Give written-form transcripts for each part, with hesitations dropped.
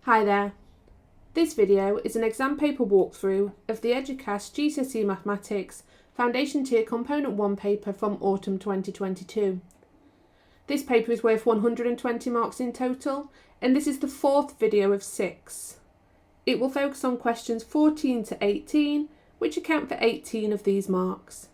Hi there. This video is an exam paper walkthrough of the Eduqas GCSE Mathematics Foundation Tier Component 1 paper from autumn 2022. This paper is worth 120 marks in total, and this is the fourth video of 6. It will focus on questions 14 to 18, which account for 18 of these marks.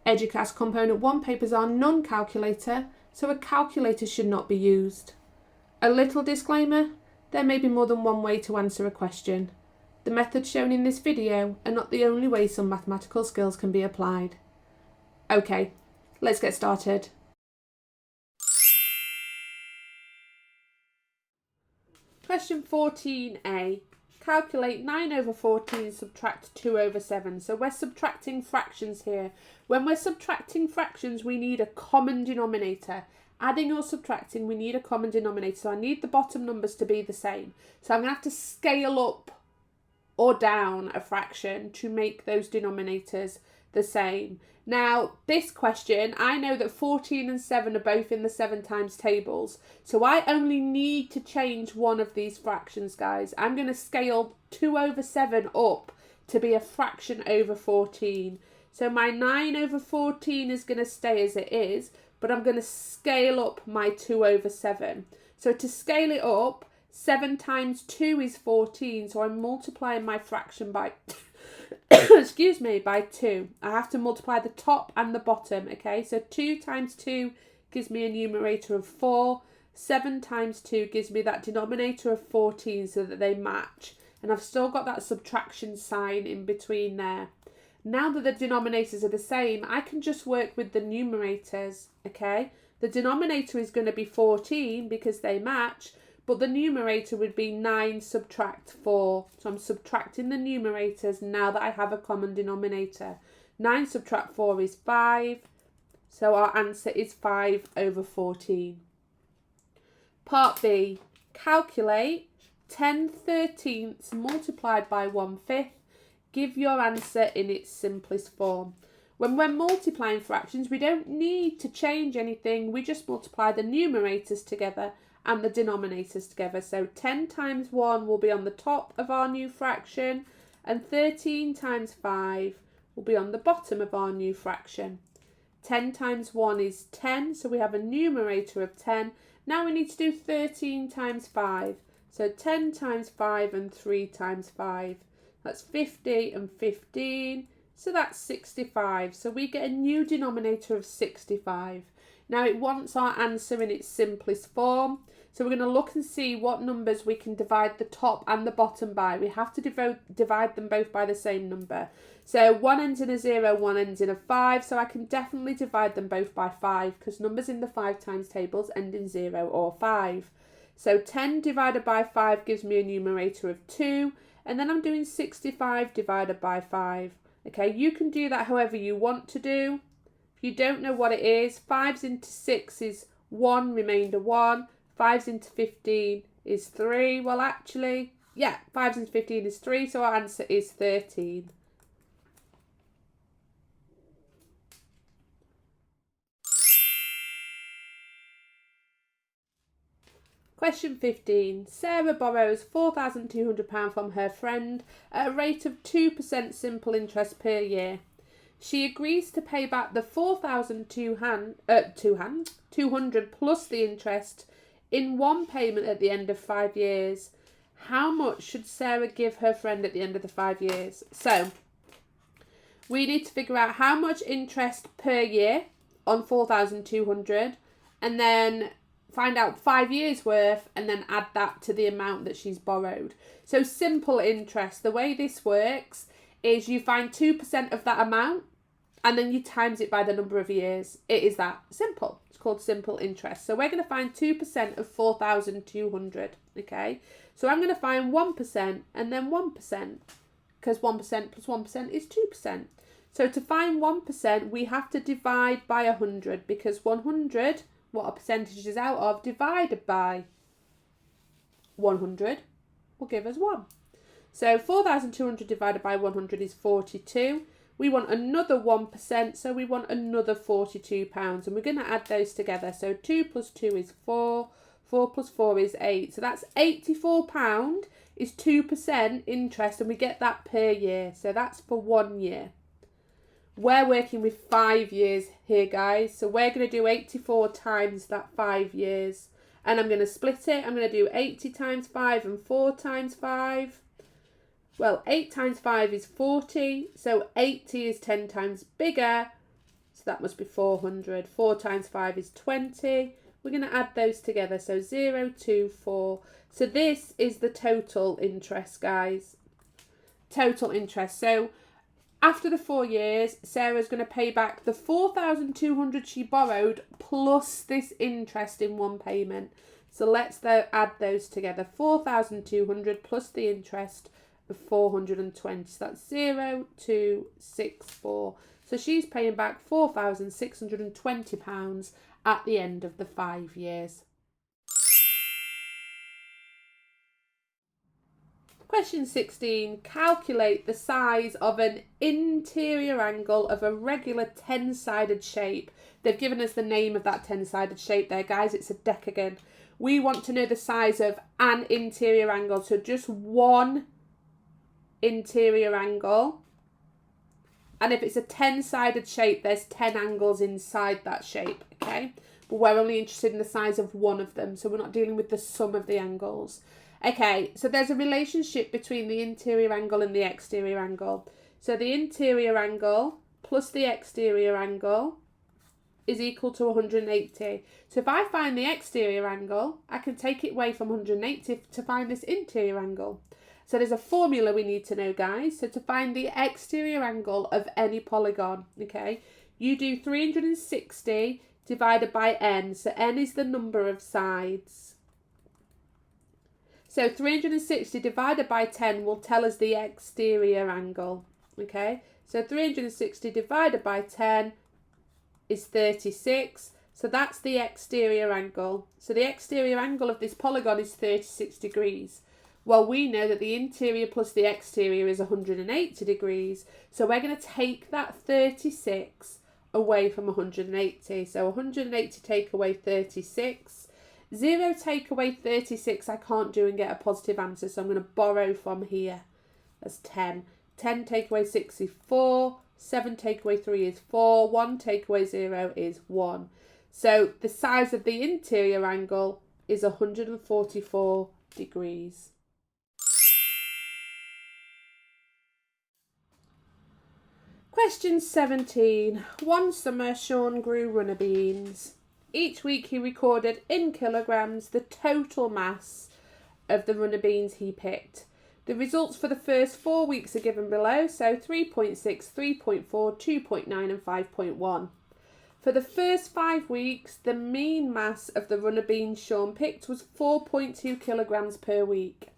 Eduqas Component 1 papers are non-calculator, so a calculator should not be used. A little disclaimer: there may be more than one way to answer a question. The methods shown in this video are not the only way some mathematical skills can be applied. Okay, let's get started. Question 14a. Calculate 9 over 14, subtract 2 over 7. So we're subtracting fractions here. When we're subtracting fractions, we need a common denominator. Adding or subtracting, we need a common denominator. So I need the bottom numbers to be the same. So I'm going to have to scale up or down a fraction to make those denominators the same. Now, this question, I know that 14 and 7 are both in the 7 times tables. So I only need to change one of these fractions, guys. I'm going to scale 2 over 7 up to be a fraction over 14. So my 9 over 14 is going to stay as it is, but I'm going to scale up my 2 over 7. So to scale it up, 7 times 2 is 14. So I'm multiplying my fraction by, excuse me, by 2. I have to multiply the top and the bottom, okay? So 2 times 2 gives me a numerator of 4. 7 times 2 gives me that denominator of 14 so that they match. And I've still got that subtraction sign in between there. Now that the denominators are the same, I can just work with the numerators, okay? The denominator is going to be 14 because they match, but the numerator would be 9 subtract 4. So I'm subtracting the numerators now that I have a common denominator. 9 subtract 4 is 5, so our answer is 5 over 14. Part B, calculate 10/13 multiplied by 1/5. Give your answer in its simplest form. When we're multiplying fractions, we don't need to change anything. We just multiply the numerators together and the denominators together. So 10 times 1 will be on the top of our new fraction, and 13 times 5 will be on the bottom of our new fraction. 10 times 1 is 10, so we have a numerator of 10. Now we need to do 13 times 5. So 10 times 5 and 3 times 5. That's 50 and 15, so that's 65. So we get a new denominator of 65. Now it wants our answer in its simplest form. So we're going to look and see what numbers we can divide the top and the bottom by. We have to divide them both by the same number. So one ends in a 0, one ends in a 5. So I can definitely divide them both by 5 because numbers in the 5 times tables end in 0 or 5. So 10 divided by 5 gives me a numerator of 2. And then I'm doing 65 divided by 5. Okay, you can do that however you want to do. If you don't know what it is, 5s into 6 is 1, remainder 1. 5s into 15 is 3. Well, actually, yeah, 5s into 15 is 3, so our answer is 13. Question 15. Sarah borrows £4,200 from her friend at a rate of 2% simple interest per year. She agrees to pay back the £4,200 plus the interest in one payment at the end of 5 years. How much should Sarah give her friend at the end of the 5 years? So we need to figure out how much interest per year on 4,200 and then find out 5 years worth and then add that to the amount that she's borrowed. So simple interest, the way this works is you find 2% of that amount and then you times it by the number of years. It is that simple. It's called simple interest. So we're going to find 2% of 4,200, okay? So I'm going to find 1% and then 1%, because 1% plus 1% is 2%. So to find 1%, we have to divide by 100, because 100, what a percentage is out of, divided by 100 will give us 1. So 4,200 divided by 100 is 42. We want another 1%, so we want another £42, and we're going to add those together. So 2 plus 2 is 4, 4 plus 4 is 8. So that's £84 is 2% interest, and we get that per year. So that's for 1 year. We're working with 5 years here, guys. So we're going to do 84 times that 5 years. And I'm going to split it. I'm going to do 80 times 5 and 4 times 5. Well, 8 times 5 is 40. So 80 is 10 times bigger. So that must be 400. 4 times 5 is 20. We're going to add those together. So 0, 2, 4. So this is the total interest, guys. Total interest. So after the 4 years, Sarah's going to pay back the 4,200 she borrowed plus this interest in one payment. So let's add those together. 4,200 plus the interest of 420. So that's 0, 2, 6, 4. So she's paying back £4,620 at the end of the 5 years. Question 16. Calculate the size of an interior angle of a regular 10-sided shape. They've given us the name of that 10-sided shape there, guys. It's a decagon. We want to know the size of an interior angle. So just one interior angle. And if it's a 10-sided shape, there's 10 angles inside that shape, okay? But we're only interested in the size of one of them, so we're not dealing with the sum of the angles. Okay, so there's a relationship between the interior angle and the exterior angle. So the interior angle plus the exterior angle is equal to 180. So if I find the exterior angle, I can take it away from 180 to find this interior angle. So there's a formula we need to know, guys. So to find the exterior angle of any polygon, okay, you do 360 divided by n. So n is the number of sides. So 360 divided by 10 will tell us the exterior angle, okay. So 360 divided by 10 is 36. So that's the exterior angle. So the exterior angle of this polygon is 36 degrees. Well, we know that the interior plus the exterior is 180 degrees. So we're going to take that 36 away from 180. So 180 take away 36. 0 take away 36 I can't do and get a positive answer. So I'm going to borrow from here. That's 10. 10 take away 6 is 4. 7 take away 3 is 4. 1 take away 0 is 1. So the size of the interior angle is 144 degrees. Question 17. One summer, Sean grew runner beans. Each week he recorded in kilograms the total mass of the runner beans he picked. The results for the first 4 weeks are given below, so 3.6, 3.4, 2.9 and 5.1. For the first 5 weeks, the mean mass of the runner beans Sean picked was 4.2 kilograms per week.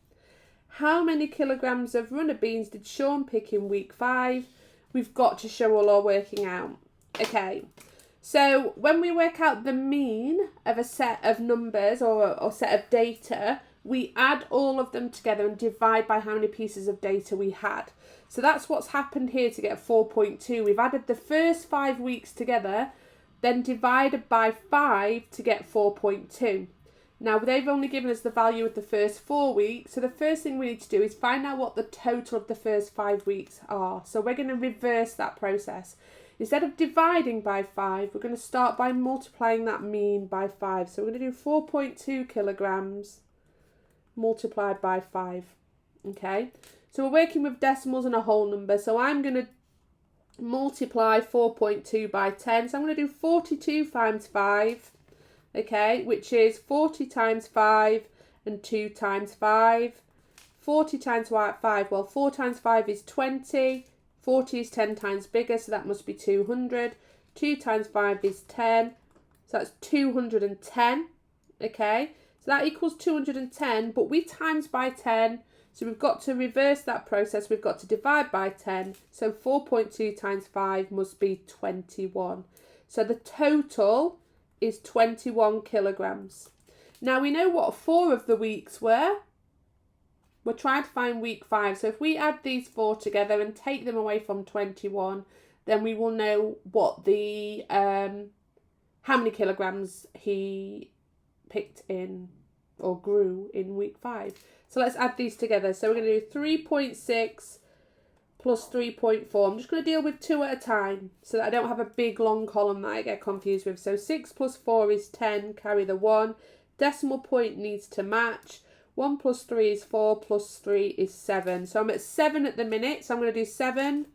How many kilograms of runner beans did Sean pick in week 5? We've got to show all our working out. Okay, so when we work out the mean of a set of numbers or set of data, we add all of them together and divide by how many pieces of data we had. So that's what's happened here to get 4.2. We've added the first 5 weeks together, then divided by 5 to get 4.2. Now, they've only given us the value of the first 4 weeks, so the first thing we need to do is find out what the total of the first 5 weeks are. So we're going to reverse that process. Instead of dividing by 5, we're going to start by multiplying that mean by 5. So we're going to do 4.2 kilograms multiplied by 5. Okay, so we're working with decimals and a whole number, so I'm going to multiply 4.2 by 10. So I'm going to do 42 times 5. Okay, which is 40 times 5 and 2 times 5. 40 times 5, well, 4 times 5 is 20. 40 is 10 times bigger, so that must be 200. 2 times 5 is 10, so that's 210. Okay, so that equals 210, but we times by 10, so we've got to reverse that process. We've got to divide by 10, so 4.2 times 5 must be 21. So the total is 21 kilograms. Now we know what 4 of the weeks were. We're trying to find week 5. So if we add these 4 together and take them away from 21, then we will know what the how many kilograms he picked in or grew in week 5. So let's add these together. So we're going to do 3.6 plus 3.4. I'm just going to deal with 2 at a time so that I don't have a big long column that I get confused with. So 6 plus 4 is 10, carry the 1. Decimal point needs to match. 1 plus 3 is 4, plus 3 is 7. So I'm at 7 at the minute. So I'm going to do 7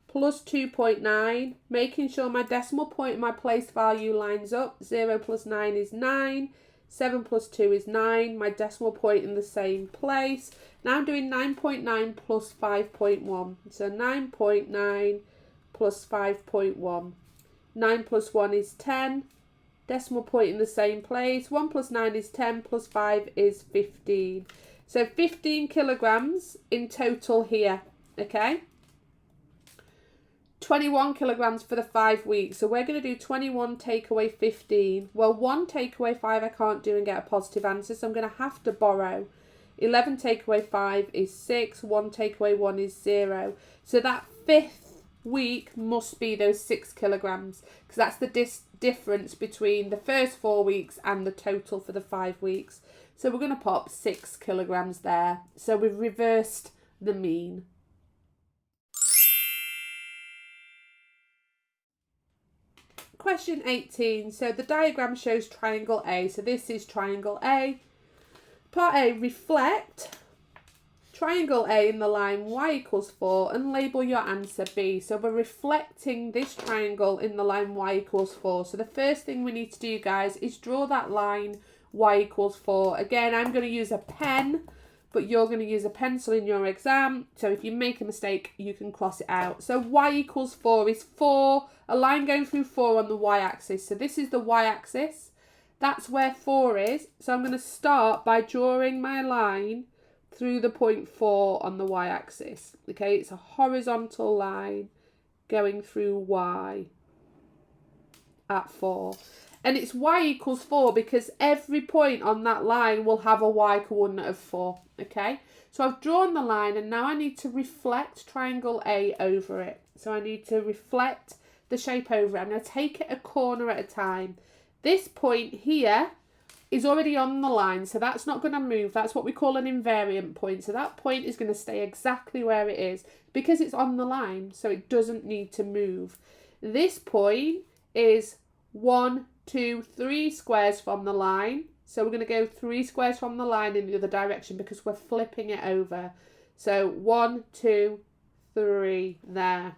plus 2.9, making sure my decimal point and my place value lines up. 0 plus 9 is 9. 7 plus 2 is 9. My decimal point in the same place. Now I'm doing 9.9 plus 5.1. So 9.9 plus 5.1. 9 plus 1 is 10. Decimal point in the same place. 1 plus 9 is 10, plus 5 is 15. So 15 kilograms in total here, okay? 21 kilograms for the 5 weeks. So we're going to do 21 take away 15. Well, 1 take away 5 I can't do and get a positive answer, so I'm going to have to borrow. 11 take away 5 is 6. 1 take away 1 is 0. So that 5th week must be those 6 kilograms, because that's the difference between the first 4 weeks and the total for the 5 weeks. So we're going to pop 6 kilograms there. So we've reversed the mean. Question 18. So the diagram shows triangle A. So this is triangle A. Part A, reflect triangle A in the line y equals 4 and label your answer B. So we're reflecting this triangle in the line y equals 4. So the first thing we need to do, guys, is draw that line y equals 4. Again, I'm going to use a pen, but you're going to use a pencil in your exam. So if you make a mistake, you can cross it out. So y equals 4 is 4, a line going through 4 on the y-axis. So this is the y-axis. That's where 4 is. So I'm going to start by drawing my line through the point 4 on the y-axis. Okay, it's a horizontal line going through y at 4. And it's y equals 4 because every point on that line will have a y coordinate of 4. Okay, so I've drawn the line and now I need to reflect triangle A over it. So I need to reflect the shape over it. I'm going to take it a corner at a time. This point here is already on the line, so that's not going to move. That's what we call an invariant point. So that point is going to stay exactly where it is because it's on the line, so it doesn't need to move. This point is 1, 2, 3 squares from the line. So we're going to go 3 squares from the line in the other direction because we're flipping it over. So 1, 2, 3 there.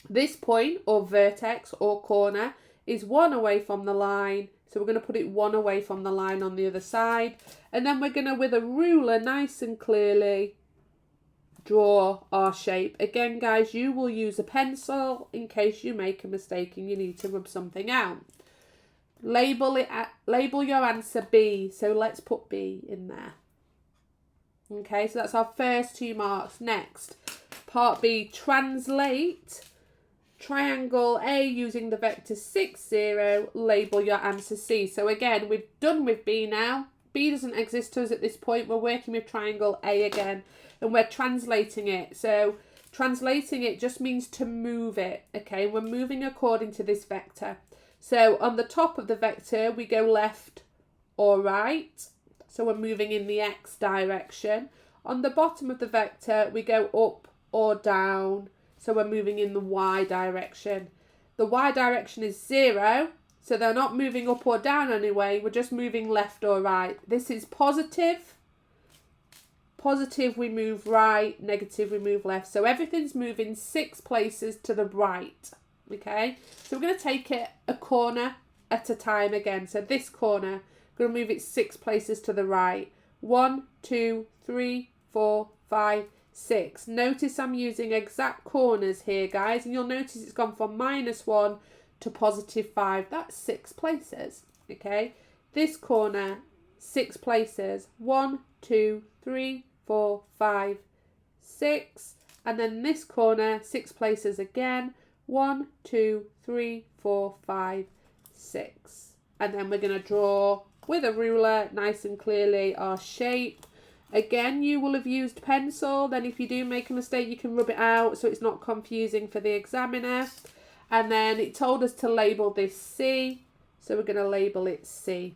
This point or vertex or corner is 1 away from the line. So we're going to put it 1 away from the line on the other side. And then we're going to, with a ruler, nice and clearly draw our shape. Again, guys, you will use a pencil in case you make a mistake and you need to rub something out. Label your answer B. So let's put B in there. Okay, so that's our first 2 marks. Next, part B, translate triangle A using the vector 6, 0, label your answer C. So again, we've done with B now. B doesn't exist to us at this point. We're working with triangle A again and we're translating it. So translating it just means to move it. Okay, we're moving according to this vector. So on the top of the vector, we go left or right. So we're moving in the X direction. On the bottom of the vector, we go up or down. So we're moving in the Y direction. The Y direction is 0, so they're not moving up or down anyway. We're just moving left or right. This is positive. Positive, we move right. Negative, we move left. So everything's moving 6 places to the right. Okay, so we're going to take it a corner at a time again. So this corner, we're going to move it 6 places to the right. 1, 2, 3, 4, 5, 6. Notice I'm using exact corners here, guys, and you'll notice it's gone from -1 to +5. That's 6 places. Okay, this corner 6 places. 1, 2, 3, 4, 5, 6, and then this corner 6 places again. 1, 2, 3, 4, 5, 6, and then we're going to draw with a ruler nice and clearly our shape. Again, you will have used pencil. Then if you do make a mistake, you can rub it out so it's not confusing for the examiner. And then it told us to label this C. So we're going to label it C.